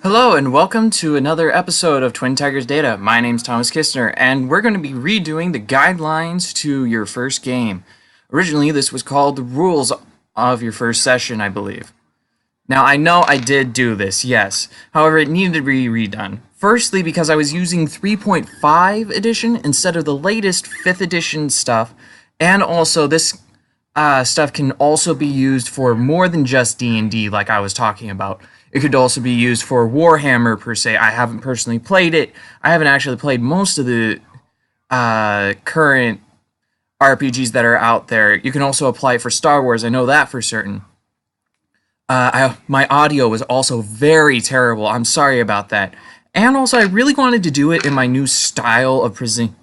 Hello and welcome to another episode of Twin Tigers Data. My name's Thomas Kistner, and we're going to be redoing the guidelines to your first game. Originally, this was called the rules of your first session, I believe. Now, I know I did do this, yes. However, it needed to be redone. Firstly, because I was using 3.5 edition instead of the latest 5th edition stuff, and also this stuff can also be used for more than just D&D like I was talking about. It could also be used for Warhammer per se. I haven't personally played it. I haven't actually played most of the current RPGs that are out there. You can also apply it for Star Wars. I know that for certain. My audio was also very terrible. I'm sorry about that. And also, I really wanted to do it in my new style of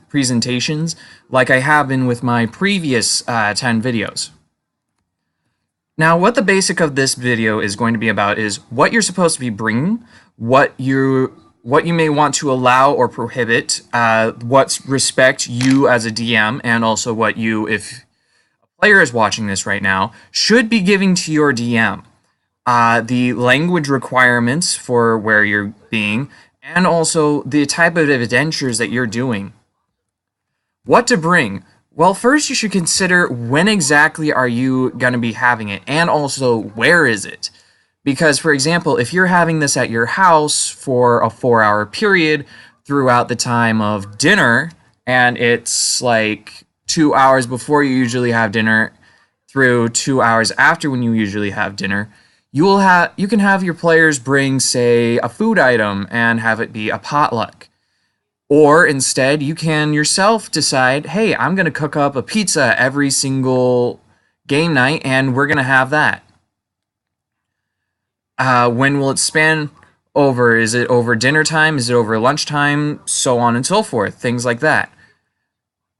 presentations, like I have been with my previous 10 videos. Now, what the basic of this video is going to be about is what you're supposed to be bringing, what you may want to allow or prohibit, what respect you as a DM, and also what you, if a player is watching this right now, should be giving to your DM. The language requirements for where you're being, and also the type of adventures that you're doing. What to bring? Well, first you should consider when exactly are you going to be having it, and also where is it? Because, for example, if you're having this at your house for a 4-hour period throughout the time of dinner, and it's like 2 hours before you usually have dinner through 2 hours after when you usually have dinner, you can have your players bring, say, a food item and have it be a potluck. Or instead, you can yourself decide, hey, I'm going to cook up a pizza every single game night, and we're going to have that. When will it span over? Is it over dinner time? Is it over lunchtime? So on and so forth. Things like that.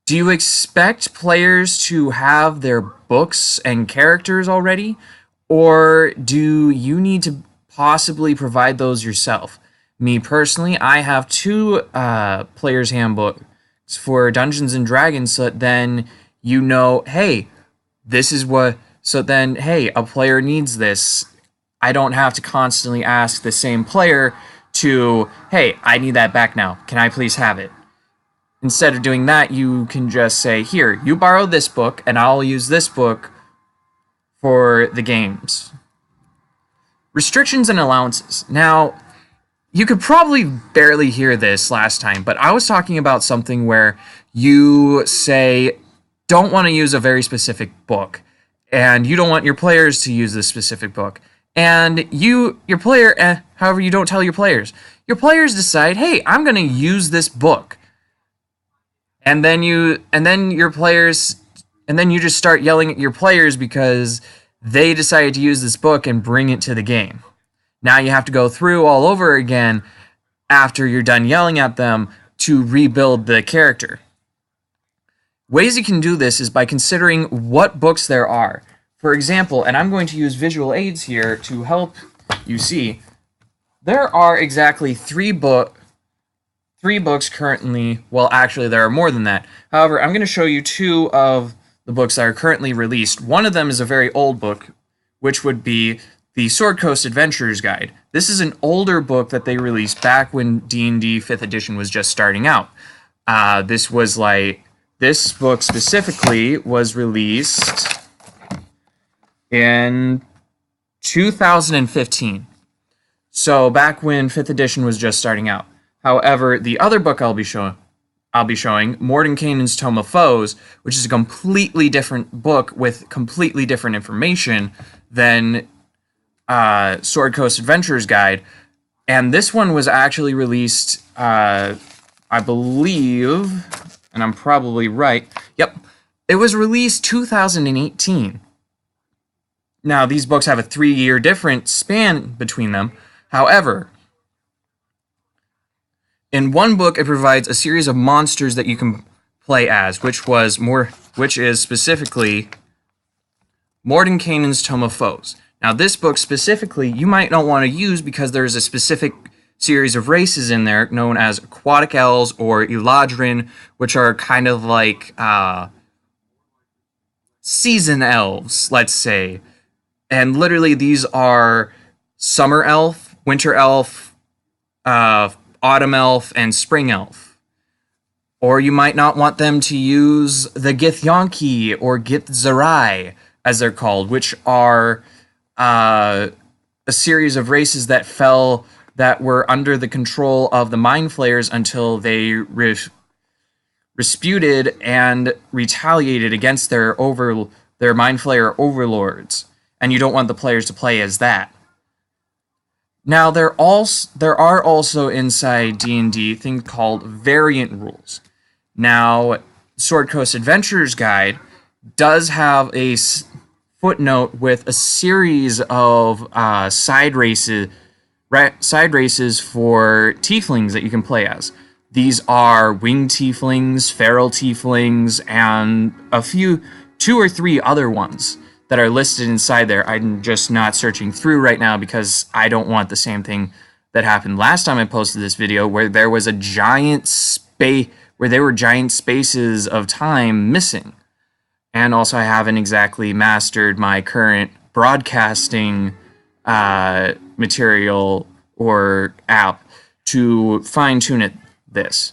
Do you expect players to have their books and characters already? Or do you need to possibly provide those yourself? Me personally, I have 2 player's handbooks for Dungeons and Dragons, so that then you know, hey, this is what, so then, hey, a player needs this. I don't have to constantly ask the same player to, hey, I need that back now. Can I please have it? Instead of doing that, you can just say, here, you borrow this book, and I'll use this book for the games. Restrictions and allowances. Now, you could probably barely hear this last time, but I was talking about something where you say don't want to use a very specific book, and you don't want your players to use this specific book. And your player, however, you don't tell your players. Your players decide, hey, I'm going to use this book. And then you just start yelling at your players because they decided to use this book and bring it to the game. Now you have to go through all over again after you're done yelling at them to rebuild the character. Ways you can do this is by considering what books there are. For example, and I'm going to use visual aids here to help you see, there are exactly 3 books currently. Well, actually, there are more than that. However, I'm going to show you 2 of the books that are currently released. One of them is a very old book, which would be the Sword Coast Adventurer's Guide. This is an older book that they released back when D&D 5th edition was just starting out. This book specifically was released in 2015. So back when 5th edition was just starting out. However, the other book I'll be showing, Mordenkainen's Tome of Foes, which is a completely different book with completely different information than Sword Coast Adventurer's Guide, and this one was actually released, I believe, and I'm probably right, yep, it was released 2018. Now, these books have a 3-year different span between them. However, in one book, it provides a series of monsters that you can play as, which is specifically Mordenkainen's Tome of Foes. Now, this book specifically, you might not want to use because there's a specific series of races in there known as Aquatic Elves or Eladrin, which are kind of like season elves, let's say. And literally, these are Summer Elf, Winter Elf, Autumn Elf and Spring Elf. Or you might not want them to use the Githyanki or Githzerai, as they're called, which are a series of races that were under the control of the Mind Flayers until they disputed and retaliated against their Mind Flayer overlords. And you don't want the players to play as that. Now, there are also inside D&D things called variant rules. Now, Sword Coast Adventures Guide does have a footnote with a series of side races for tieflings that you can play as. These are winged tieflings, feral tieflings, and two or three other ones that are listed inside there. I'm just not searching through right now because I don't want the same thing that happened last time I posted this video, where there was a giant space, where there were giant spaces of time missing. And also, I haven't exactly mastered my current broadcasting material or app to fine-tune this.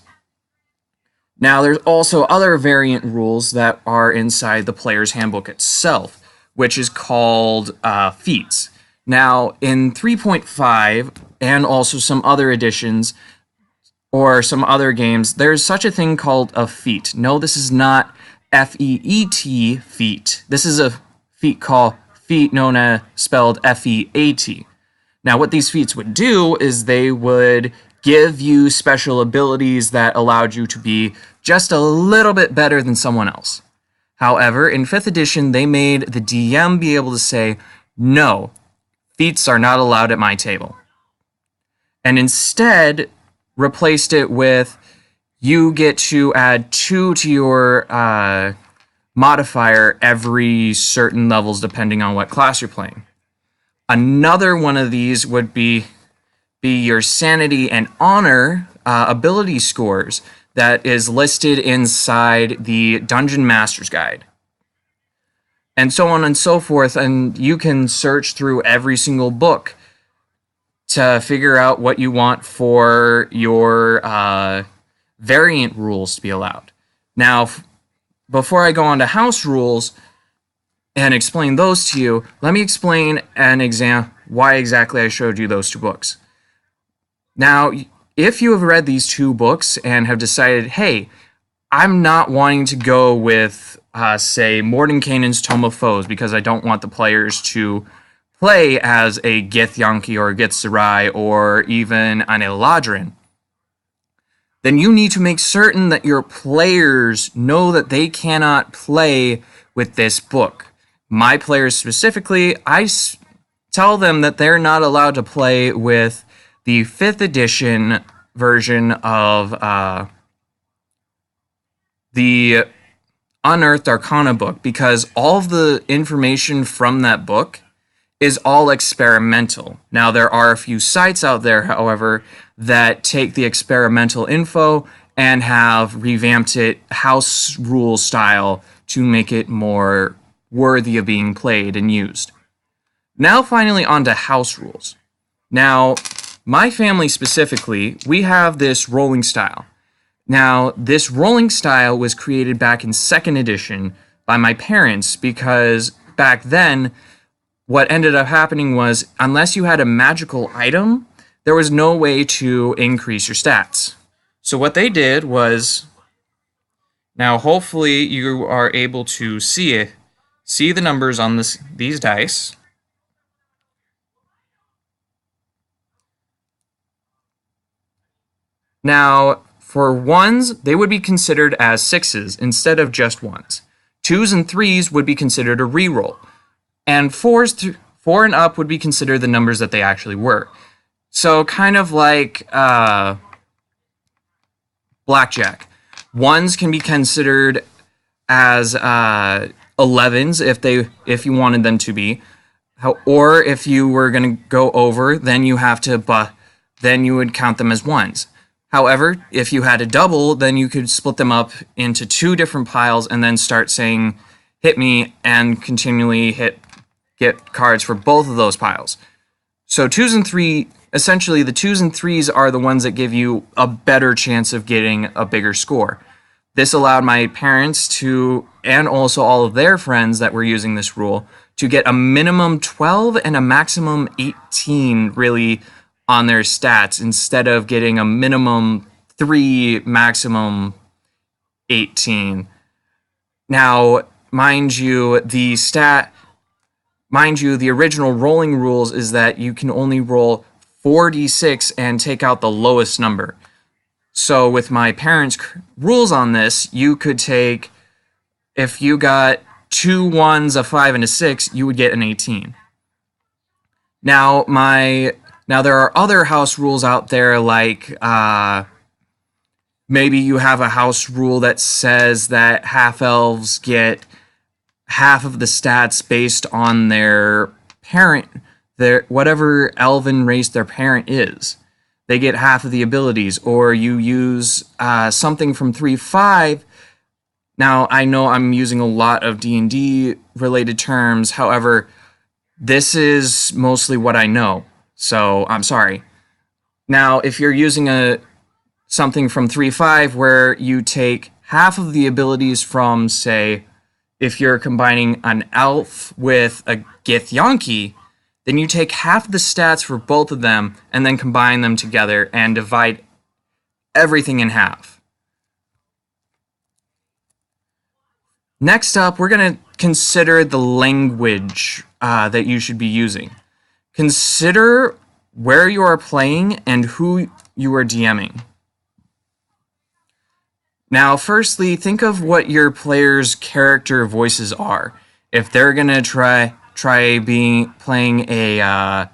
Now, there's also other variant rules that are inside the player's handbook itself, which is called feats. Now, in 3.5 and also some other editions or some other games, there's such a thing called a feat. No, this is not F-E-E-T, feat. This is a feat called feat, known as spelled F-E-A-T. Now, what these feats would do is they would give you special abilities that allowed you to be just a little bit better than someone else. However, in 5th edition, they made the DM be able to say, no, feats are not allowed at my table. And instead, replaced it with, you get to add 2 to your modifier every certain levels depending on what class you're playing. Another one of these would be your sanity and honor ability scores that is listed inside the Dungeon Master's Guide. And so on and so forth, and you can search through every single book to figure out what you want for your variant rules to be allowed. Now, before I go on to house rules and explain those to you, let me explain why exactly I showed you those 2 books. Now, if you have read these 2 books and have decided, hey, I'm not wanting to go with, say, Mordenkainen's Tome of Foes because I don't want the players to play as a Githyanki or a Githzerai or even an Eladrin, then you need to make certain that your players know that they cannot play with this book. My players specifically, I tell them that they're not allowed to play with the 5th edition version of the Unearthed Arcana book, because all of the information from that book is all experimental. Now, there are a few sites out there, however, that take the experimental info and have revamped it house rule style to make it more worthy of being played and used. Now, finally, on to house rules. Now, my family specifically, we have this rolling style. Now, this rolling style was created back in 2nd edition by my parents because back then, what ended up happening was, unless you had a magical item, there was no way to increase your stats. So what they did was, now hopefully you are able to see the numbers on these dice. Now, for 1s, they would be considered as 6s instead of just 1s. 2s and 3s would be considered a reroll. And 4s, 4 and up would be considered the numbers that they actually were. So kind of like blackjack. 1s can be considered as 11s if you wanted them to be. Or if you were going to go over, then you would count them as 1s. However, if you had a double, then you could split them up into 2 different piles and then start saying, hit me, and continually get cards for both of those piles. So twos and three, essentially the twos and threes are the ones that give you a better chance of getting a bigger score. This allowed my parents to, and also all of their friends that were using this rule, to get a minimum 12 and a maximum 18 really on their stats instead of getting a minimum 3, maximum 18. Now, mind you, the original rolling rules is that you can only roll 4d6 and take out the lowest number. So with my parents' rules on this, you could take, if you got 2 1s, a 5, and a 6, you would get an 18. Now there are other house rules out there, like maybe you have a house rule that says that half-elves get half of the stats based on their parent, whatever elven race their parent is. They get half of the abilities, or you use something from 3.5. Now, I know I'm using a lot of D&D related terms. However, this is mostly what I know, so I'm sorry. Now, if you're using something from 3.5 where you take half of the abilities from, say, if you're combining an elf with a Githyanki, then you take half the stats for both of them and then combine them together and divide everything in half. Next up, we're going to consider the language that you should be using. Consider where you are playing and who you are DMing. Now, firstly, think of what your players' character voices are. If they're going to try playing a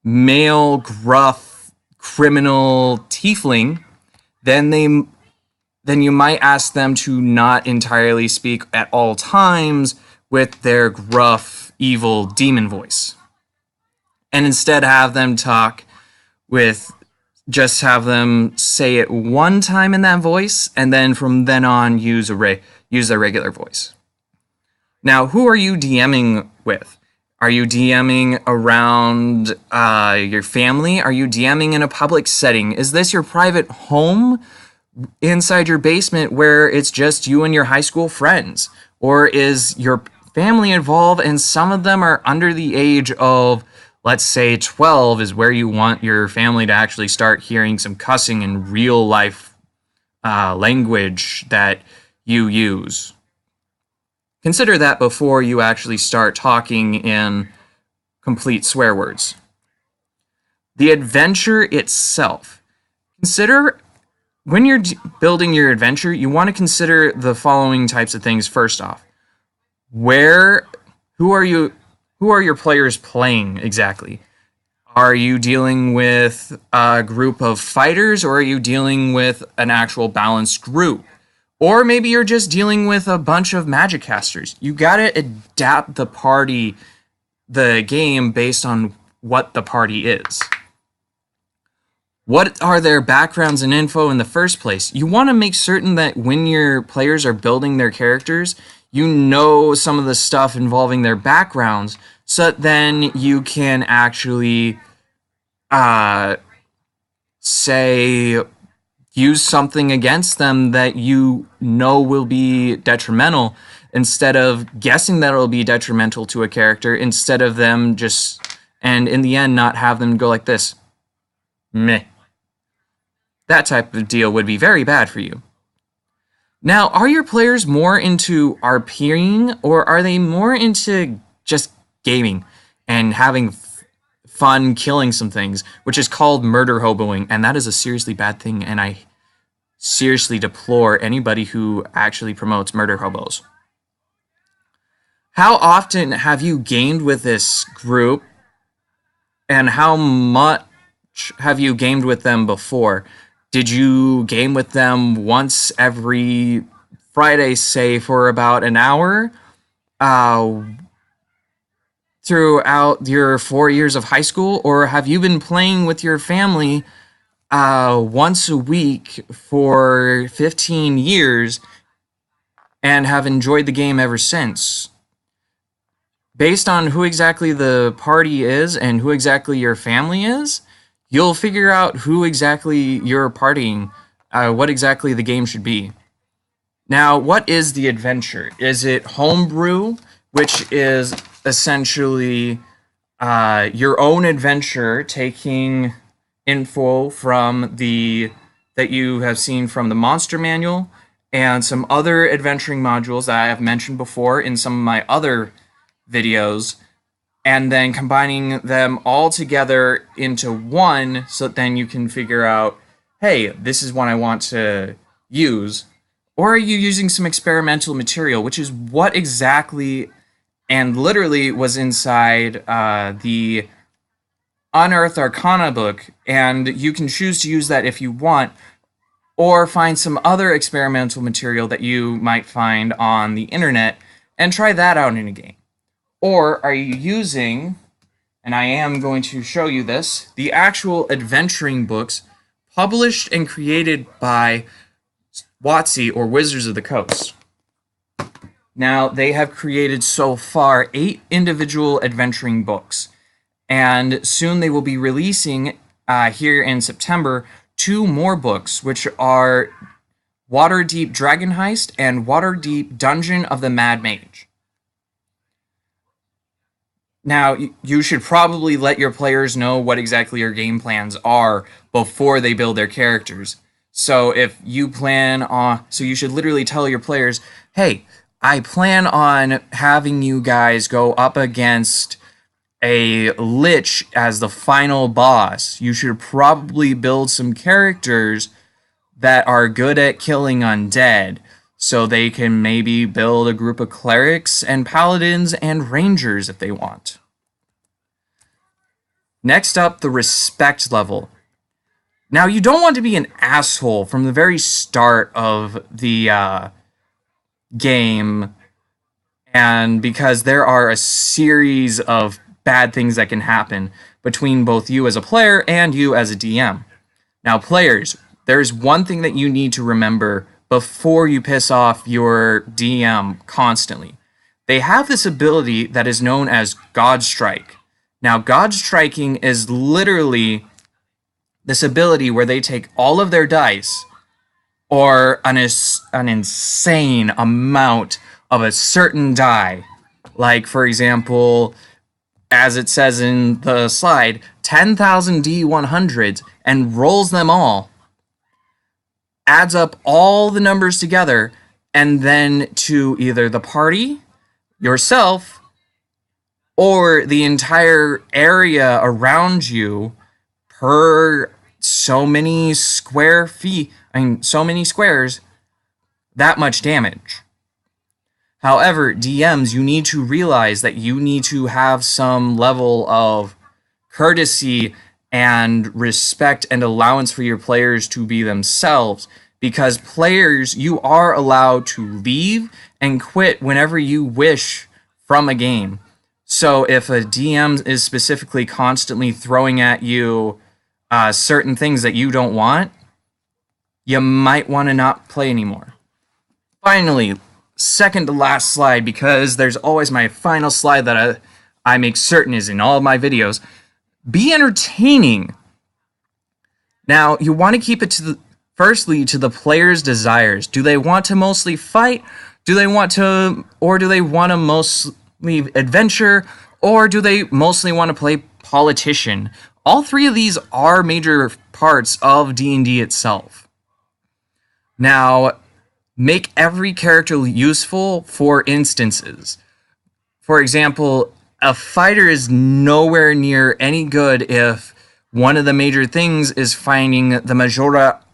male, gruff, criminal tiefling, then you might ask them to not entirely speak at all times with their gruff, evil demon voice, and instead have them have them say it one time in that voice, and then from then on use their regular voice. Now, who are you DMing with? Are you DMing around your family? Are you DMing in a public setting? Is this your private home inside your basement where it's just you and your high school friends? Or is your family involved and some of them are under the age of, let's say, 12 is where you want your family to actually start hearing some cussing and real life language that you use? Consider that before you actually start talking in complete swear words. The adventure itself. Consider, when you're building your adventure, you want to consider the following types of things first off. Who are your players playing exactly? Are you dealing with a group of fighters, or are you dealing with an actual balanced group? Or maybe you're just dealing with a bunch of magic casters. You gotta adapt the game based on what the party is. What are their backgrounds and info in the first place? You want to make certain that when your players are building their characters, you know some of the stuff involving their backgrounds, so that then you can actually use something against them that you know will be detrimental, instead of guessing that it'll be detrimental to a character, instead of them and in the end not have them go like this. Meh. That type of deal would be very bad for you. Now, are your players more into RPing, or are they more into just gaming and having fun killing some things, which is called murder hoboing, and that is a seriously bad thing, and I seriously deplore anybody who actually promotes murder hobos. How often have you gamed with this group, and how much have you gamed with them before? Did you game with them once every Friday, say, for about an hour? Throughout your 4 years of high school, or have you been playing with your family once a week for 15 years and have enjoyed the game ever since? based on who exactly the party is and who exactly your family is, you'll figure out who exactly you're partying, what exactly the game should be. Now, what is the adventure? Is it homebrew, which is essentially your own adventure, taking info from the that you have seen from the monster manual and some other adventuring modules that I have mentioned before in some of my other videos, and then combining them all together into one, so that then you can figure out, hey, this is what I want to use? Or are you using some experimental material, which is what exactly and literally was inside the Unearthed Arcana book, and you can choose to use that if you want, or find some other experimental material that you might find on the internet and try that out in a game. Or are you using, and I am going to show you this, the actual adventuring books published and created by WotC, or Wizards of the Coast. Now, they have created so far 8 individual adventuring books, and soon they will be releasing, here in September, 2 more books, which are Waterdeep Dragon Heist and Waterdeep Dungeon of the Mad Mage. Now, you should probably let your players know what exactly your game plans are before they build their characters. So if you plan on, so you should literally tell your players, hey, I plan on having you guys go up against a lich as the final boss. You should probably build some characters that are good at killing undead, so they can maybe build a group of clerics and paladins and rangers if they want. Next up, the respect level. Now, you don't want to be an asshole from the very start of the game, and because there are a series of bad things that can happen between both you as a player and you as a DM. Now, players, there's one thing that you need to remember before you piss off your DM constantly. They have this ability that is known as God Strike. Now, God Striking is literally this ability where they take all of their dice, or an insane amount of a certain die. Like, for example, as it says in the slide, 10,000 D100s, and rolls them all, adds up all the numbers together, and then to either the party, yourself, or the entire area around you per so many square feet, so many squares, that much damage. However, DMs, you need to realize that you need to have some level of courtesy and respect and allowance for your players to be themselves, because players, you are allowed to leave and quit whenever you wish from a game. So if a DM is specifically constantly throwing at you certain things that you don't want, you might want to not play anymore. Finally, second to last slide, because there's always my final slide that I make certain is in all of my videos. Be entertaining. Now, you want to keep it firstly to the player's desires. Do they want to mostly fight? Do they want to mostly adventure? Or do they mostly want to play politician? All 3 of these are major parts of D&D itself. Now, make every character useful for instances. For example, a fighter is nowhere near any good if one of the major things is finding the Majora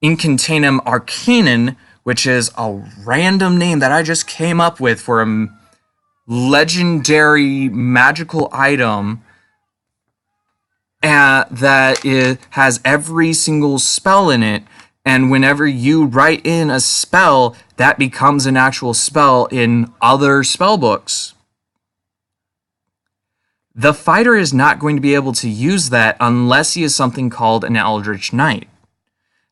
Incantatem Arcanum, which is a random name that I just came up with for a legendary magical item that has every single spell in it, and whenever you write in a spell, that becomes an actual spell in other spell books. The fighter is not going to be able to use that unless he is something called an Eldritch Knight.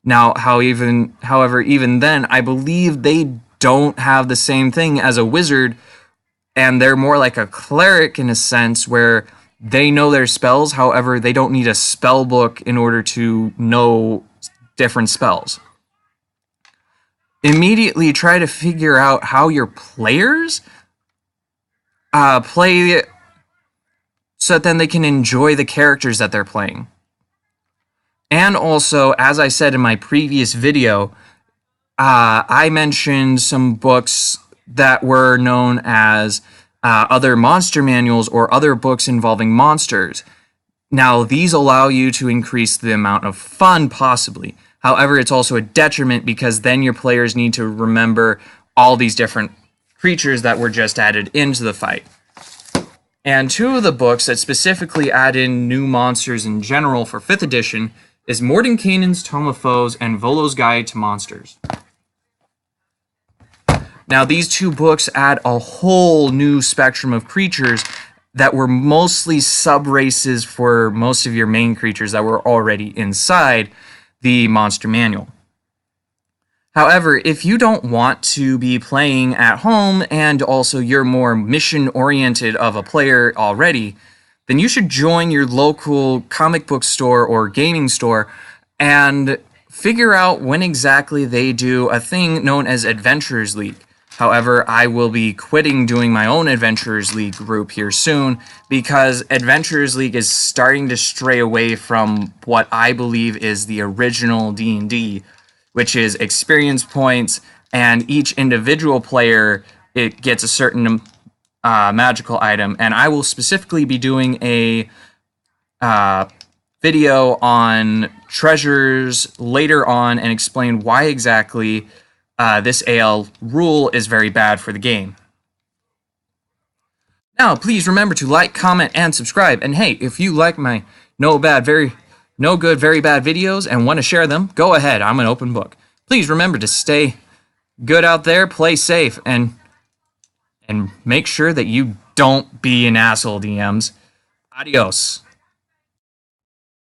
Now, however, even then, I believe they don't have the same thing as a wizard, and they're more like a cleric in a sense where they know their spells. However, they don't need a spell book in order to know different spells. Immediately try to figure out how your players play so that then they can enjoy the characters that they're playing. And also, as I said in my previous video, I mentioned some books that were known as other monster manuals or other books involving monsters. Now, these allow you to increase the amount of fun, possibly. However, it's also a detriment because then your players need to remember all these different creatures that were just added into the fight. And two of the books that specifically add in new monsters in general for 5th edition is Mordenkainen's Tome of Foes and Volo's Guide to Monsters. Now, these two books add a whole new spectrum of creatures that were mostly sub-races for most of your main creatures that were already inside the monster manual. However, if you don't want to be playing at home and also you're more mission-oriented of a player already, then you should join your local comic book store or gaming store and figure out when exactly they do a thing known as Adventurers League. However, I will be quitting doing my own Adventurers League group here soon because Adventurers League is starting to stray away from what I believe is the original D&D, which is experience points, and each individual player, it gets a certain magical item. And I will specifically be doing a video on treasures later on and explain why exactly this AL rule is very bad for the game. Now, please remember to like, comment, and subscribe. And hey, if you like my no good, very bad videos and want to share them, go ahead. I'm an open book. Please remember to stay good out there, play safe, and make sure that you don't be an asshole, DMs. Adios.